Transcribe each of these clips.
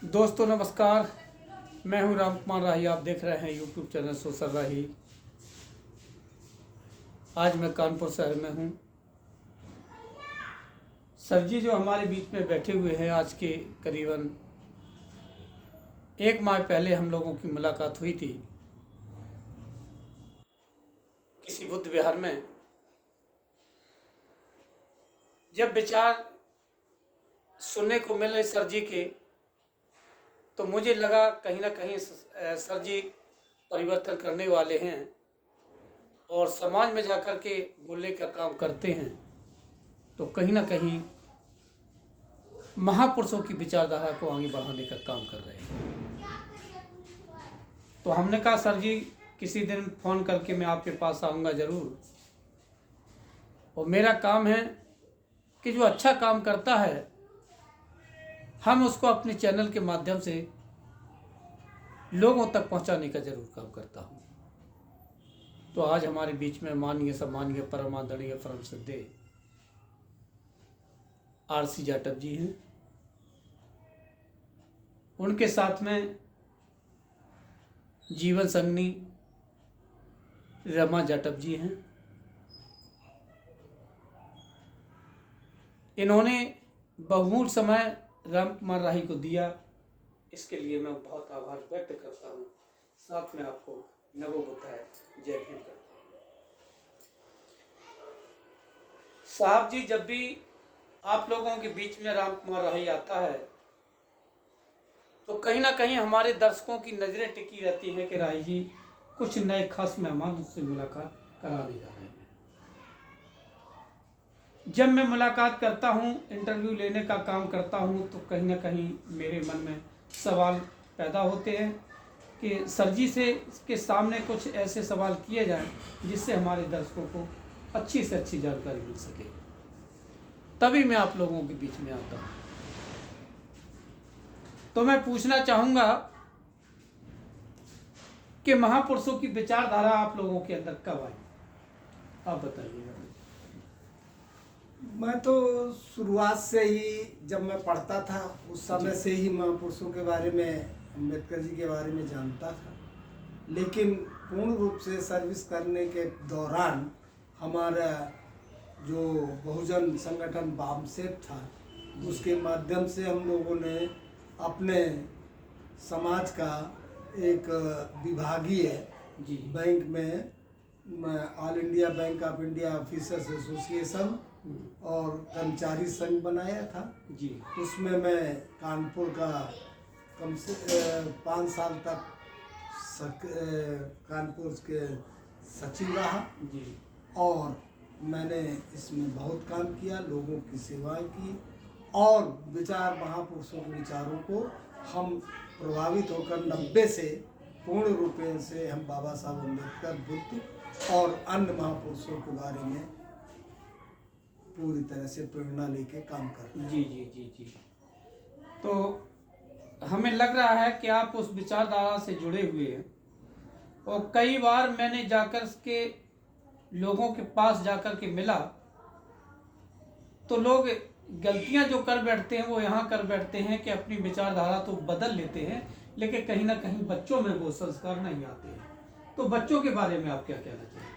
दोस्तों नमस्कार, मैं हूं राम कुमार राही। आप देख रहे हैं यूट्यूब चैनल सोशल राही। आज मैं कानपुर शहर में हूं। सर जी जो हमारे बीच में बैठे हुए हैं, आज के करीबन 1 माह पहले हम लोगों की मुलाकात हुई थी किसी बुद्ध विहार में। जब विचार सुनने को मिले सर जी के, तो मुझे लगा कहीं ना कहीं सर जी परिवर्तन करने वाले हैं और समाज में जाकर के बोलने का काम करते हैं, तो कहीं ना कहीं महापुरुषों की विचारधारा को आगे बढ़ाने का काम कर रहे हैं। तो हमने कहा सर जी किसी दिन फ़ोन करके मैं आपके पास आऊँगा ज़रूर, और मेरा काम है कि जो अच्छा काम करता है हम उसको अपने चैनल के माध्यम से लोगों तक पहुंचाने का जरूर काम करता हूं। तो आज हमारे बीच में माननीय सम्मानीय परमादरणीय परम श्रद्धेय आरसी जाटव जी हैं। उनके साथ में जीवन संगनी रमा जाटव जी हैं। इन्होंने बहुमूल्य समय राम कुमार राही को दिया, इसके लिए मैं बहुत आभार व्यक्त करता हूँ। साथ में आपको नमो बुद्धाय जय हिंद करता हूँ। साहब जी, जब भी आप लोगों के बीच में राम कुमार राही आता है तो कहीं ना कहीं हमारे दर्शकों की नज़रें टिकी रहती हैं कि राही जी कुछ नए खास मेहमान उससे मुलाकात कराने जा रहे हैं। जब मैं मुलाकात करता हूँ, इंटरव्यू लेने का काम करता हूँ, तो कहीं ना कहीं मेरे मन में सवाल पैदा होते हैं कि सर जी से के सामने कुछ ऐसे सवाल किए जाएं जिससे हमारे दर्शकों को अच्छी से अच्छी जानकारी मिल सके। तभी मैं आप लोगों के बीच में आता हूँ। तो मैं पूछना चाहूँगा कि महापुरुषों की विचारधारा आप लोगों के अंदर कब आई, आप बताइएगा। मैं तो शुरुआत से ही जब मैं पढ़ता था उस समय से ही महापुरुषों के बारे में, अम्बेडकर जी के बारे में जानता था। लेकिन पूर्ण रूप से सर्विस करने के दौरान हमारा जो बहुजन संगठन बामसेफ था, उसके माध्यम से हम लोगों ने अपने समाज का एक विभागीय बैंक में all India bank of India officers association और कर्मचारी संघ बनाया था जी। उसमें मैं कानपुर का कम से 5 साल तक कानपुर के सचिव रहा जी। और मैंने इसमें बहुत काम किया, लोगों की सेवाएं की और महापुरुषों के विचारों को हम प्रभावित होकर 90 से पूर्ण रूप से हम बाबा साहब अम्बेडकर, बुद्ध और अन्य महापुरुषों के बारे में पूरी तरह से प्रेरणा लेके काम कर रहे हैं। जी जी जी जी। तो हमें लग रहा है कि आप उस विचारधारा से जुड़े हुए हैं, और कई बार मैंने जाकर के लोगों के पास जाकर के मिला तो लोग गलतियां जो कर बैठते हैं वो यहाँ कर बैठते हैं कि अपनी विचारधारा तो बदल लेते हैं, लेकिन कहीं ना कहीं बच्चों में वो संस्कार नहीं आते हैं। तो बच्चों के बारे में आप क्या कहना चाहिए?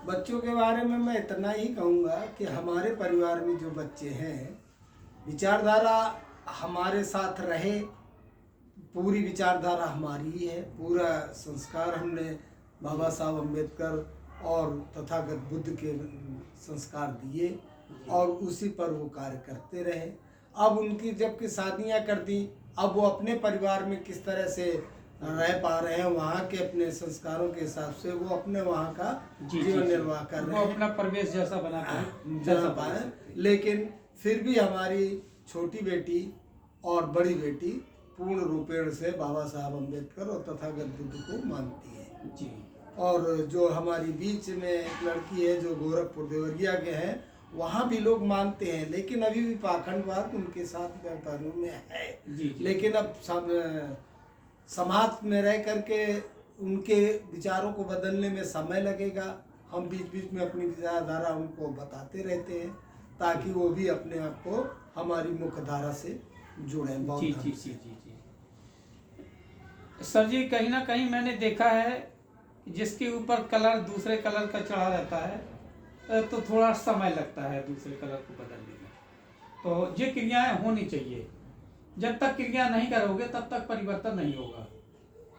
बच्चों के बारे में मैं इतना ही कहूँगा कि हमारे परिवार में जो बच्चे हैं, विचारधारा हमारे साथ रहे, पूरी विचारधारा हमारी ही है। पूरा संस्कार हमने बाबा साहब अम्बेडकर और तथागत बुद्ध के संस्कार दिए और उसी पर वो कार्य करते रहे। अब उनकी जबकि शादियाँ कर दी, अब वो अपने परिवार में किस तरह से रह पा रहे हैं, वहाँ के अपने संस्कारों के हिसाब से वो अपने वहाँ का जीवन निर्वाह कर रहे हैं, अपना परिवेश जैसा बना पाए। लेकिन फिर भी हमारी छोटी बेटी और बड़ी बेटी पूर्ण रूपेण से बाबा साहब अम्बेडकर और तथागत बुद्ध को मानती है जी। और जो हमारी बीच में एक लड़की है जो गोरखपुर देवरिया के हैं, वहाँ भी लोग मानते हैं, लेकिन अभी भी पाखंडवाद उनके साथ व्यापारियों में है जी। लेकिन अब समाज में रह करके उनके विचारों को बदलने में समय लगेगा। हम बीच बीच में अपनी विचारधारा उनको बताते रहते हैं ताकि वो भी अपने आप को हमारी मुख्य धारा से जुड़ें। जी जी जी जी जी। सर जी, कहीं ना कहीं मैंने देखा है कि जिसके ऊपर कलर दूसरे कलर का चढ़ा रहता है तो थोड़ा समय लगता है दूसरे कलर को बदलने में। तो ये क्रियाएं होनी चाहिए। जब तक क्रिया नहीं करोगे तब तक परिवर्तन नहीं होगा।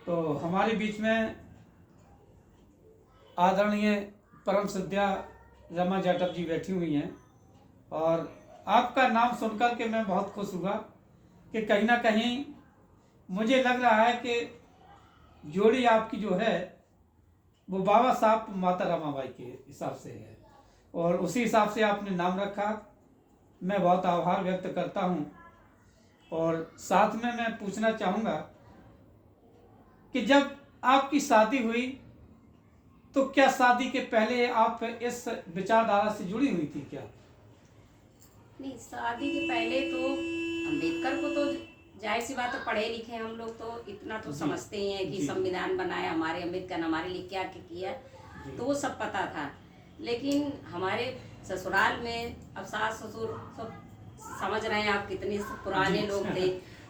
तो हमारे बीच में आदरणीय परम सद्या रमा जाटव जी बैठी हुई हैं और आपका नाम सुनकर के मैं बहुत खुश हुआ कि कहीं ना कहीं मुझे लग रहा है कि जोड़ी आपकी जो है वो बाबा साहब माता रमाबाई के हिसाब से है और उसी हिसाब से आपने नाम रखा। मैं बहुत आभार व्यक्त करता हूँ। और साथ में मैं पूछना चाहूँगा कि जब आपकी शादी हुई तो क्या शादी के पहले आप इस विचारधारा से जुड़ी हुई थी क्या? नहीं, शादी के पहले तो अम्बेडकर को तो जाहिर सी बात है, पढ़े लिखे हम लोग तो इतना तो जी, समझते ही हैं कि जी, संविधान बनाया हमारे अम्बेडकर, हमारे लिए क्या क्या किया, तो वो सब पता था। लेकिन हमारे ससुराल में अब सास ससुर सब समझ रहे हैं आप कितने पुराने जी, लोग थे,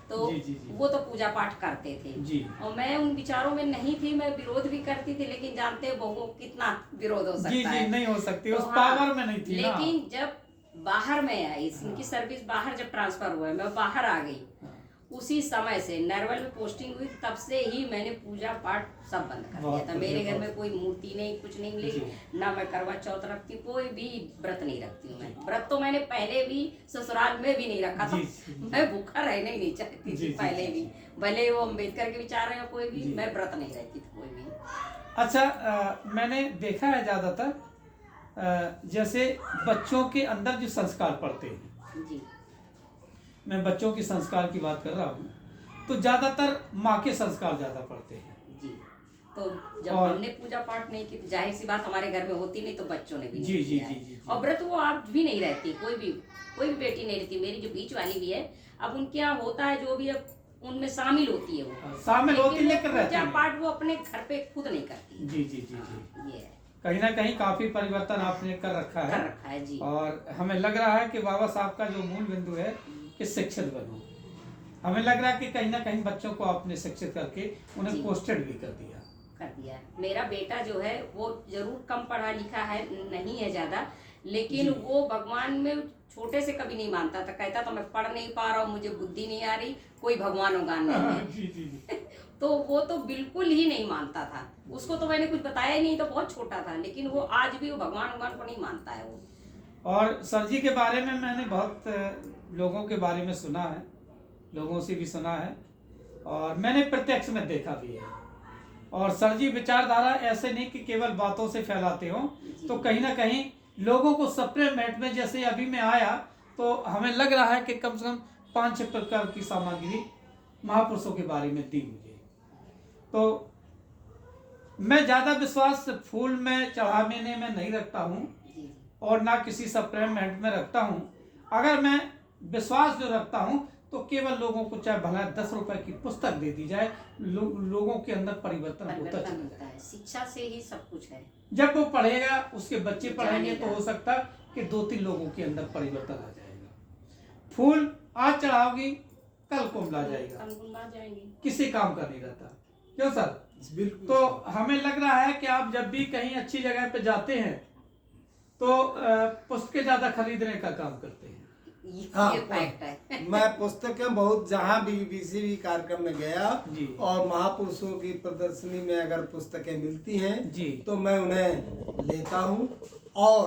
तो जी, जी, जी। वो तो पूजा पाठ करते थे जी। और मैं उन विचारों में नहीं थी। मैं विरोध भी करती थी, लेकिन जानते हो बहुओं कितना विरोध हो सकता जी है। नहीं हो सकती, तो उस हाँ, पावर में नहीं थी ना। लेकिन जब बाहर में आई, इनकी सर्विस बाहर जब ट्रांसफर हुआ, मैं बाहर आ गई, हाँ। उसी समय से नरवल में पोस्टिंग हुई, तब से ही मैंने पूजा पाठ सब बंद कर दिया था। मेरे घर में कोई मूर्ति नहीं, कुछ नहीं मिली, ना मैं करवा चौथ रखती हूँ, कोई भी व्रत नहीं रखती हूँ। मैं व्रत तो मैंने पहले भी ससुराल में भी नहीं रखा था। मैं भूखा रहना ही नहीं चाहती थी पहले भी, भले वो अम्बेडकर के विचार है कोई भी, मैं व्रत नहीं रहती थी कोई भी। अच्छा, मैंने देखा है ज्यादातर जैसे बच्चों के अंदर जो संस्कार पड़ते हैं, जी मैं बच्चों के संस्कार की बात कर रहा हूँ, तो ज्यादातर माँ के संस्कार ज्यादा पड़ते हैं। जी। तो जब और- हमने पूजा पाठ नहीं की तो जाहिर सी बात हमारे घर में होती नहीं, तो बच्चों ने भी जी, नहीं जी, किया है। जी, जी, जी। और व्रत वो आप भी नहीं रहती, कोई भी बेटी नहीं रहती। मेरी जो बीच वाली भी है, अब उनके यहाँ होता है जो भी, अब उनमें शामिल होती है वो, शामिल होती लेकिन लेकर वो रहती पूजा हैं। पाठ वो अपने घर पे खुद नहीं करती। जी जी जी जी। ये है, कहीं ना कहीं काफी परिवर्तन आपने कर रखा कर है रखा है जी। और हमें लग रहा है कि बाबा साहब का जो मूल बिंदु है कि शिक्षित बनो। हमें लग रहा है कि कहीं ना कहीं बच्चों को आपने शिक्षित करके उन्हें जी। पोस्टेड भी कर दिया। कर दिया। मेरा बेटा जो है वो जरूर कम पढ़ा लिखा है, नहीं है ज्यादा, लेकिन जी। वो भगवान में छोटे से कभी नहीं मानता था। कहता था मैं पढ़ नहीं पा रहा हूँ, मुझे बुद्धि नहीं आ रही, कोई भगवान उगान नहीं है। जी जी जी। तो वो तो बिल्कुल ही नहीं मानता था। उसको तो मैंने कुछ बताया ही नहीं, तो बहुत छोटा था, लेकिन वो आज भी वो भगवान उगान को नहीं मानता है वो। और सर जी के बारे में मैंने बहुत लोगों के बारे में सुना है, लोगों से भी सुना है और मैंने प्रत्यक्ष में देखा भी है। और सर जी विचारधारा ऐसे नहीं कि केवल बातों से फैलाते हो, तो कहीं ना कहीं लोगों को सप्लीमेंट में, जैसे अभी मैं आया तो हमें लग रहा है कि कम से कम 5-6 प्रकार की सामग्री महापुरुषों के बारे में दी मुझे। तो मैं ज्यादा विश्वास फूल में चढ़ाने में नहीं रखता हूँ जी और ना किसी सप्लीमेंट में रखता हूँ। अगर मैं विश्वास जो रखता हूँ तो केवल लोगों को चाहे भला 10 रुपए की पुस्तक दे दी जाए, लोगों के अंदर परिवर्तन होता परिवर्तन चला होता जाए। है, शिक्षा से ही सब कुछ है। जब वो पढ़ेगा, उसके बच्चे पढ़ेंगे तो जानेगा। हो सकता है कि 2-3 लोगों के अंदर परिवर्तन आ जाएगा। फूल आज चढ़ाओगी कल कुंभला जाएगा, कल जाएंगे। किसी काम का नहीं रहता, क्यों सर? बिल्कुल। तो हमें लग रहा है कि आप जब भी कहीं अच्छी जगह पे जाते हैं तो पुस्तकें ज्यादा खरीदने का काम करते हैं। हाँ, ये फैक्ट है। मैं पुस्तकें बहुत, जहाँ भी किसी भी कार्यक्रम में गया जी। और महापुरुषों की प्रदर्शनी में अगर पुस्तकें मिलती हैं जी। तो मैं उन्हें लेता हूँ। और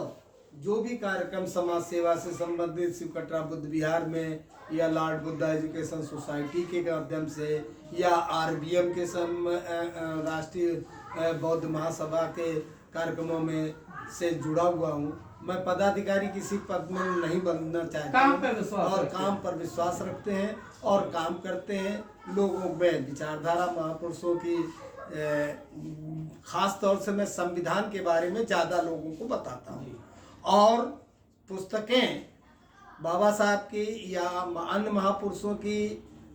जो भी कार्यक्रम समाज सेवा से संबंधित शिव कटरा बुद्ध विहार में या लॉर्ड बुद्धा एजुकेशन सोसाइटी के माध्यम से या RBM के राष्ट्रीय बौद्ध महासभा के कार्यक्रमों में से जुड़ा हुआ हूँ। मैं पदाधिकारी किसी पद में नहीं बनना चाहता काम हूँ पर विश्वास और रखते काम पर विश्वास रखते हैं और काम करते हैं। लोगों में विचारधारा महापुरुषों की खास तौर से मैं संविधान के बारे में ज़्यादा लोगों को बताता हूँ। और पुस्तकें बाबा साहब की या अन्य महापुरुषों की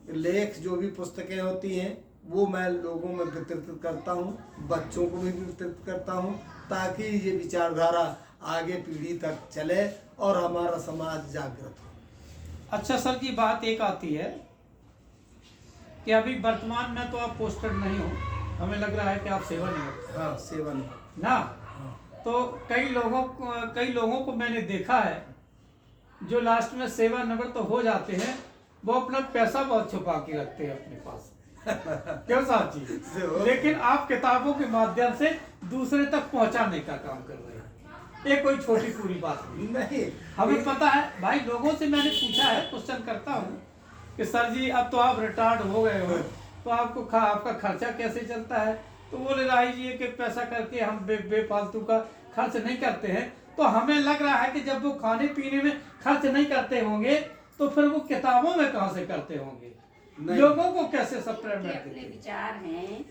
लेख जो भी पुस्तकें होती हैं वो मैं लोगों में वितरित करता हूँ, बच्चों को भी वितरित करता हूँ, ताकि ये विचारधारा आगे पीढ़ी तक चले और हमारा समाज जागृत हो। अच्छा सर जी, बात एक आती है कि अभी वर्तमान में तो आप पोस्टेड नहीं हो, हमें लग रहा है कि आप सेवानिवृत्त हाँ सेवन ना। हाँ तो कई लोगों को मैंने देखा है जो लास्ट में सेवानिवृत्त तो हो जाते हैं, वो अपना पैसा बहुत छुपा के रखते हैं अपने पास क्यों साहब जी, लेकिन आप किताबों के माध्यम से दूसरे तक पहुंचाने का काम कर रहे हैं। ये कोई छोटी पूरी बात नहीं, हमें पता है भाई। लोगों से मैंने पूछा है, क्वेश्चन करता हूँ कि सर जी अब तो आप रिटायर्ड हो गए हो, तो आपको आपका खर्चा कैसे चलता है? तो बोले राही जी कि पैसा करके हम बेफालतू का खर्च नहीं करते हैं। तो हमें लग रहा है कि जब वो खाने पीने में खर्च नहीं करते होंगे तो फिर वो किताबों में कहाँ से करते होंगे, लोगों को कैसे सप्लीमेंट अपने विचार हैं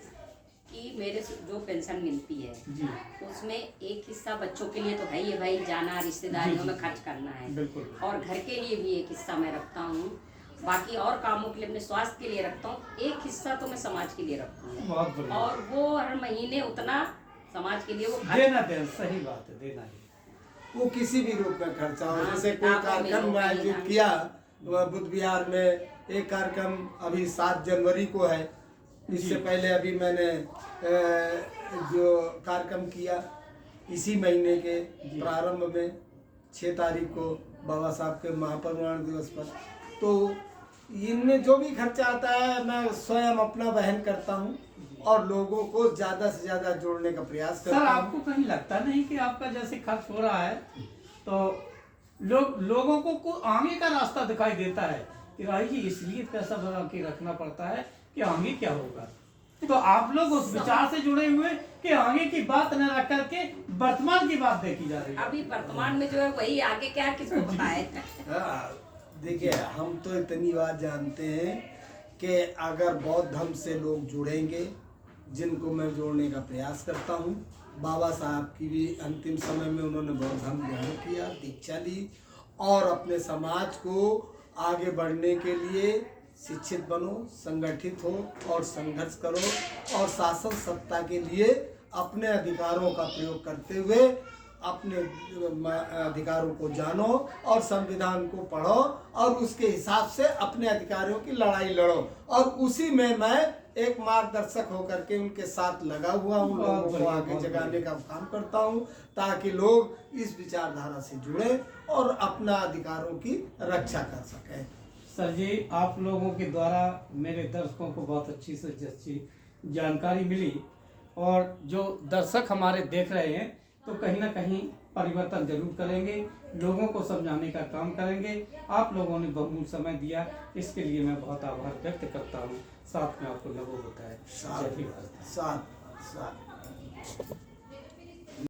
कि मेरे से जो पेंशन मिलती है जी, उसमें एक हिस्सा बच्चों के लिए तो है ही भाई, जाना रिश्तेदारियों में खर्च करना है, बिल्कुल। और घर के लिए भी एक हिस्सा मैं रखता हूँ, बाकी और कामों के लिए अपने स्वास्थ्य के लिए रखता हूँ, एक हिस्सा तो मैं समाज के लिए रखता हूँ। बहुत बढ़िया। और वो हर महीने उतना समाज के लिए वो खर्च देना सही बात है, देना ही। वो किसी भी रूप में खर्चा हो। हाँ, जैसे कोई किताबों में कार्यक्रम हो, आयोजित कहीं किया बुद्ध विहार में, एक कार्यक्रम अभी 7 जनवरी को है, इससे पहले अभी मैंने जो कार्यक्रम किया इसी महीने के प्रारंभ में 6 तारीख को बाबा साहब के महापरिनिर्वाण दिवस पर, तो इनमें जो भी खर्चा आता है मैं स्वयं अपना वहन करता हूँ और लोगों को ज्यादा से ज्यादा जोड़ने का प्रयास सर करता हूँ। आपको कहीं लगता नहीं कि आपका जैसे खर्च हो रहा है तो लोगों को आगे का रास्ता दिखाई देता है कि भाई जी इसलिए पैसा बना के रखना पड़ता है कि आगे क्या होगा? तो आप लोग उस विचार से जुड़े हुए कि आगे की बात न रख करके वर्तमान की बात देखी जा रही है। अभी वर्तमान में जो है वही, आगे क्या किसको पता है। देखिए हम तो इतनी बात जानते हैं कि अगर बौद्ध धर्म से लोग जुड़ेंगे, जिनको मैं जोड़ने का प्रयास करता हूँ, बाबा साहब की भी अंतिम समय में उन्होंने बौद्ध धर्म ग्रहण किया, दीक्षा ली, और अपने समाज को आगे बढ़ने के लिए शिक्षित बनो, संगठित हो और संघर्ष करो, और शासन सत्ता के लिए अपने अधिकारों का प्रयोग करते हुए अपने अधिकारों को जानो और संविधान को पढ़ो और उसके हिसाब से अपने अधिकारों की लड़ाई लड़ो। और उसी में मैं एक मार्गदर्शक होकर के उनके साथ लगा हुआ हूँ, लोगों को आगे जगाने का काम करता हूँ ताकि लोग इस विचारधारा से जुड़े और अपना अधिकारों की रक्षा कर सकें। सर जी आप लोगों के द्वारा मेरे दर्शकों को बहुत अच्छी से अच्छी जानकारी मिली, और जो दर्शक हमारे देख रहे हैं तो कहीं ना कहीं परिवर्तन जरूर करेंगे, लोगों को समझाने का काम करेंगे। आप लोगों ने बहुमूल्य समय दिया, इसके लिए मैं बहुत आभार व्यक्त करता हूँ। साथ में आपको लोगों बताया। साथ